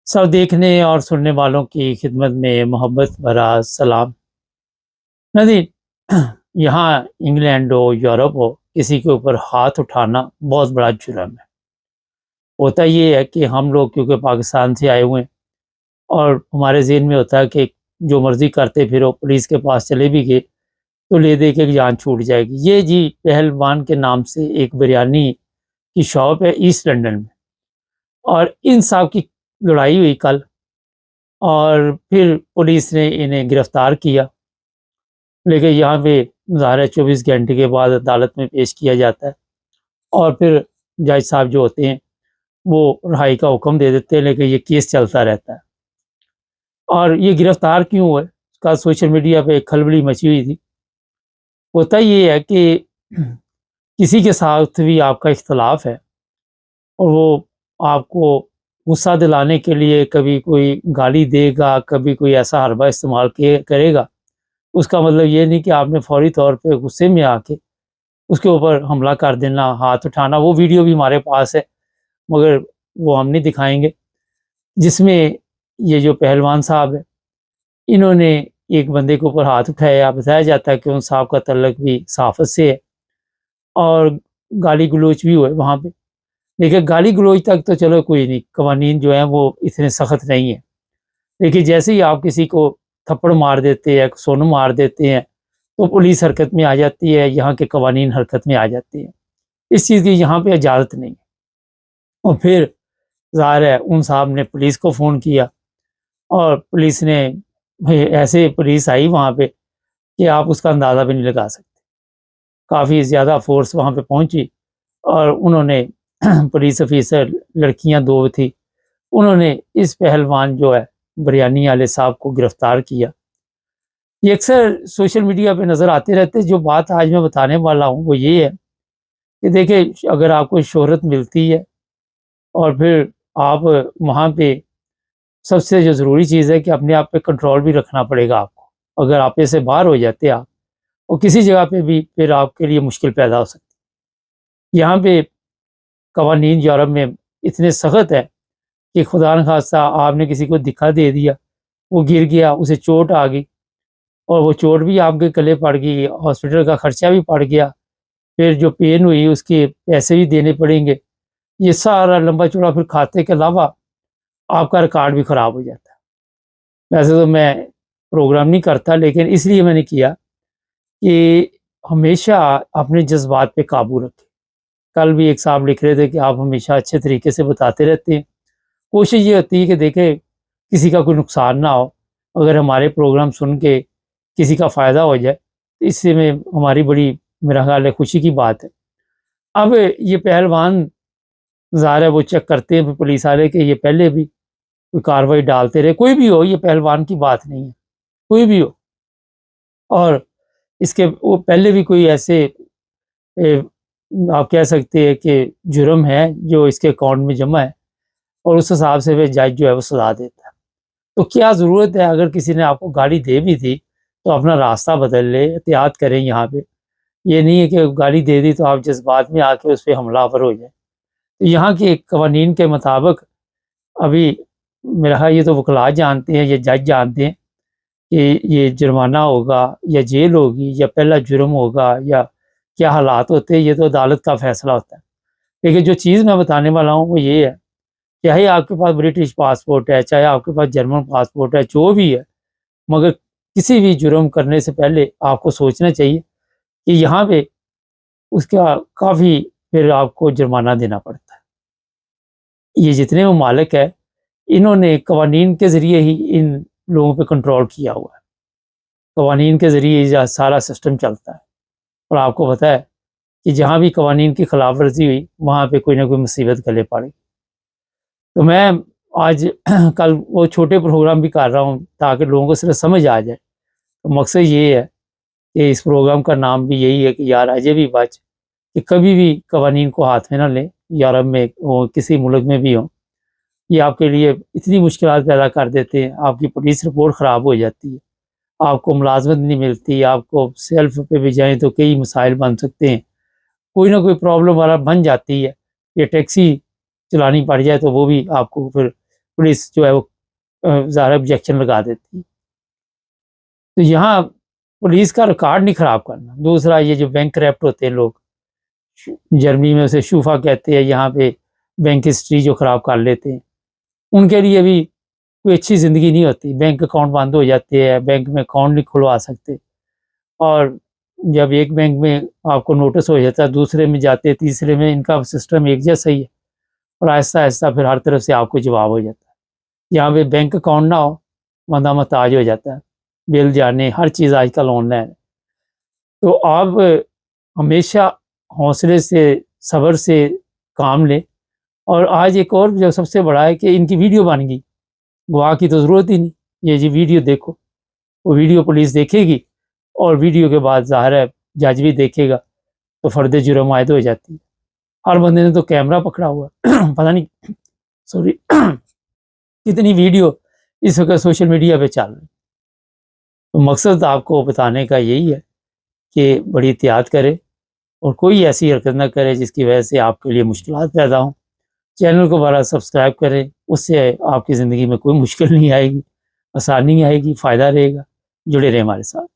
सब देखने और सुनने वालों की खिदमत में मोहब्बत भरा सलाम। नाज़रीन, यहाँ इंग्लैंड हो, यूरोप हो, किसी के ऊपर हाथ उठाना बहुत बड़ा जुर्म है। होता ये है कि हम लोग क्योंकि पाकिस्तान से आए हुए हैं और हमारे ज़हन में होता है कि जो मर्ज़ी करते फिरो, पुलिस के पास चले भी गए तो ले दे के जान छूट जाएगी। ये जी पहलवान के नाम से एक बिरयानी की शॉप है ईस्ट लंदन में, और इन साहब की लड़ाई हुई कल, और फिर पुलिस ने इन्हें गिरफ्तार किया। लेकिन यहाँ पे ज़ाहिर 24 घंटे के बाद अदालत में पेश किया जाता है और फिर जज साहब जो होते हैं वो रिहाई का हुक्म दे देते हैं, लेकिन ये केस चलता रहता है। और ये गिरफ्तार क्यों हुआ है, इसका सोशल मीडिया पे खलबली मची हुई थी। होता ये है कि किसी के साथ भी आपका इख्तलाफ है और वो आपको गुस्सा दिलाने के लिए कभी कोई गाली देगा, कभी कोई ऐसा हरबा इस्तेमाल करेगा, उसका मतलब ये नहीं कि आपने फौरी तौर पे गुस्से में आके उसके ऊपर हमला कर देना, हाथ उठाना। वो वीडियो भी हमारे पास है, मगर वो हम नहीं दिखाएँगे, जिसमें ये जो पहलवान साहब है, इन्होंने एक बंदे के ऊपर हाथ उठाया। बताया जाता है कि उन साहब का तल्लुक भी सहाफ़त से है और गाली-गलौच भी हुए वहाँ पे। लेकिन गाली-गलौच तक तो चलो कोई नहीं, कवानीन जो हैं वो इतने सख्त नहीं हैं। लेकिन जैसे ही आप किसी को थप्पड़ मार देते हैं, सोन मार देते हैं, तो पुलिस हरकत में आ जाती है, यहाँ के कवानीन हरकत में आ जाती हैं। इस चीज़ की यहाँ पे इजाज़त नहीं है। और फिर ज़ाहिर है उन साहब ने पुलिस को फ़ोन किया और पुलिस ने, भई ऐसे पुलिस आई वहाँ पे कि आप उसका अंदाज़ा भी नहीं लगा सकते। काफ़ी ज़्यादा फ़ोर्स वहाँ पे पहुँची और उन्होंने पुलिस ऑफ़िसर, लड़कियाँ 2 थी, उन्होंने इस पहलवान जो है बिरयानी वाले साहब को गिरफ़्तार किया। ये अक्सर सोशल मीडिया पे नज़र आते रहते हैं। जो बात आज मैं बताने वाला हूँ वो ये है कि देखिए, अगर आपको शोहरत मिलती है और फिर आप वहाँ पे, सबसे जो ज़रूरी चीज़ है कि अपने आप पे कंट्रोल भी रखना पड़ेगा आपको। अगर आपे से बाहर हो जाते आप और किसी जगह पे भी, फिर आपके लिए मुश्किल पैदा हो सकती है। यहाँ पे कवानीन यूरोप में इतने सख्त है कि खुदा न खास्ता आपने किसी को धक्का दे दिया, वो गिर गया, उसे चोट आ गई और वो चोट भी आपके गले पड़ गई, हॉस्पिटल का खर्चा भी पड़ गया, फिर जो पेन हुई उसके पैसे भी देने पड़ेंगे। ये सारा लंबा चौड़ा फिर खाते के अलावा आपका रिकॉर्ड भी ख़राब हो जाता है। वैसे तो मैं प्रोग्राम नहीं करता, लेकिन इसलिए मैंने किया कि हमेशा अपने जज़्बात पे काबू रखें। कल भी एक साहब लिख रहे थे कि आप हमेशा अच्छे तरीके से बताते रहते हैं। कोशिश ये होती है कि देखें किसी का कोई नुकसान ना हो। अगर हमारे प्रोग्राम सुन के किसी का फ़ायदा हो जाए, तो इससे में हमारी बड़ी, मेरा ख़्याल है, खुशी की बात है। अब ये पहलवान, ज़ाहिर है वो चेक करते हैं पुलिस वाले कि ये पहले भी कोई कार्रवाई डालते रहे, कोई भी हो, ये पहलवान की बात नहीं है, कोई भी हो। और इसके वो पहले भी कोई ऐसे ए, आप कह सकते हैं कि जुर्म है जो इसके अकाउंट में जमा है, और उस हिसाब से फिर जज जो है वो सज़ा देता है। तो क्या ज़रूरत है, अगर किसी ने आपको गाली दे भी दी तो अपना रास्ता बदल ले, एहतियात करें यहाँ पे। ये नहीं है कि गाली दे दी तो आप जज़्बात में आके उस पे हमलावर हो जाएँ। तो यहाँ के कवानीन के मुताबिक अभी मेरा ख़्याल, ये तो वकीलात जानते हैं, ये जज जानते हैं कि ये जुर्माना होगा या जेल होगी या पहला जुर्म होगा या क्या हालात होते हैं, ये तो अदालत का फ़ैसला होता है। लेकिन जो चीज़ मैं बताने वाला हूँ वो ये है, चाहे आपके पास ब्रिटिश पासपोर्ट है, चाहे आपके पास जर्मन पासपोर्ट है, जो भी है, मगर किसी भी जुर्म करने से पहले आपको सोचना चाहिए कि यहाँ पे उसका काफ़ी फिर आपको जुर्माना देना पड़ता है। ये जितने ममालिक है, इन्होंने कवानीन के ज़रिए ही इन लोगों पे कंट्रोल किया हुआ है। कवानीन के ज़रिए ये सारा सिस्टम चलता है, और आपको पता है कि जहाँ भी कवानीन की खिलाफ वर्जी हुई, वहाँ पे कोई ना कोई मुसीबत गले पड़ी। तो मैं आज कल वो छोटे प्रोग्राम भी कर रहा हूँ ताकि लोगों को सिर्फ समझ आ जाए। तो मकसद ये है कि इस प्रोग्राम का नाम भी यही है कि यार अजय भी बच, कि कभी भी कवानीन को हाथ में ना लें, यूरोप में हो, किसी मुल्क में भी हो। ये आपके लिए इतनी मुश्किलात पैदा कर देते हैं, आपकी पुलिस रिपोर्ट ख़राब हो जाती है, आपको मुलाज़मत नहीं मिलती, आपको सेल्फ पे भी जाएँ तो कई मसाइल बन सकते हैं। कोई ना कोई प्रॉब्लम वाला बन जाती है, या टैक्सी चलानी पड़ जाए तो वो भी आपको फिर पुलिस जो है वो ज़ाहिर ऑब्जेक्शन लगा देती है। तो यहाँ पुलिस का रिकॉर्ड नहीं ख़राब करना। दूसरा, ये जो बैंक करप्ट होते हैं लोग, जर्मनी में उसे शूफा कहते हैं, यहाँ पे बैंक हिस्ट्री जो ख़राब कर लेते हैं, उनके लिए भी कोई अच्छी ज़िंदगी नहीं होती। बैंक अकाउंट बंद हो जाते हैं, बैंक में अकाउंट नहीं खुलवा सकते, और जब एक बैंक में आपको नोटिस हो जाता है, दूसरे में जाते, तीसरे में, इनका सिस्टम एक जैसा ही है, और आहिस्ता-आहिस्ता फिर हर तरफ से आपको जवाब हो जाता है। यहाँ पे बैंक अकाउंट ना हो, बंदा मोहताज हो जाता है, बिल जाने, हर चीज़ आजकल ऑनलाइन है। तो आप हमेशा हौसले से, सब्र से काम लें। और आज एक और जो सबसे बड़ा है कि इनकी वीडियो बन गई, गवाह की तो ज़रूरत ही नहीं, ये जी वीडियो देखो, वो वीडियो पुलिस देखेगी, और वीडियो के बाद ज़ाहिर है जज भी देखेगा, तो फ़र्द जुर्म आयद हो जाती है। हर बंदे ने तो कैमरा पकड़ा हुआ है पता नहीं सॉरी कितनी वीडियो इस वक्त सोशल मीडिया पे चल रही। तो मकसद आपको बताने का यही है कि बड़ी एहतियात करें, और कोई ऐसी हरकत ना करे जिसकी वजह से आपके लिए मुश्किलात पैदा हों। चैनल को बड़ा सब्सक्राइब करें, उससे आपकी ज़िंदगी में कोई मुश्किल नहीं आएगी, आसानी आएगी, फ़ायदा रहेगा। जुड़े रहें हमारे साथ।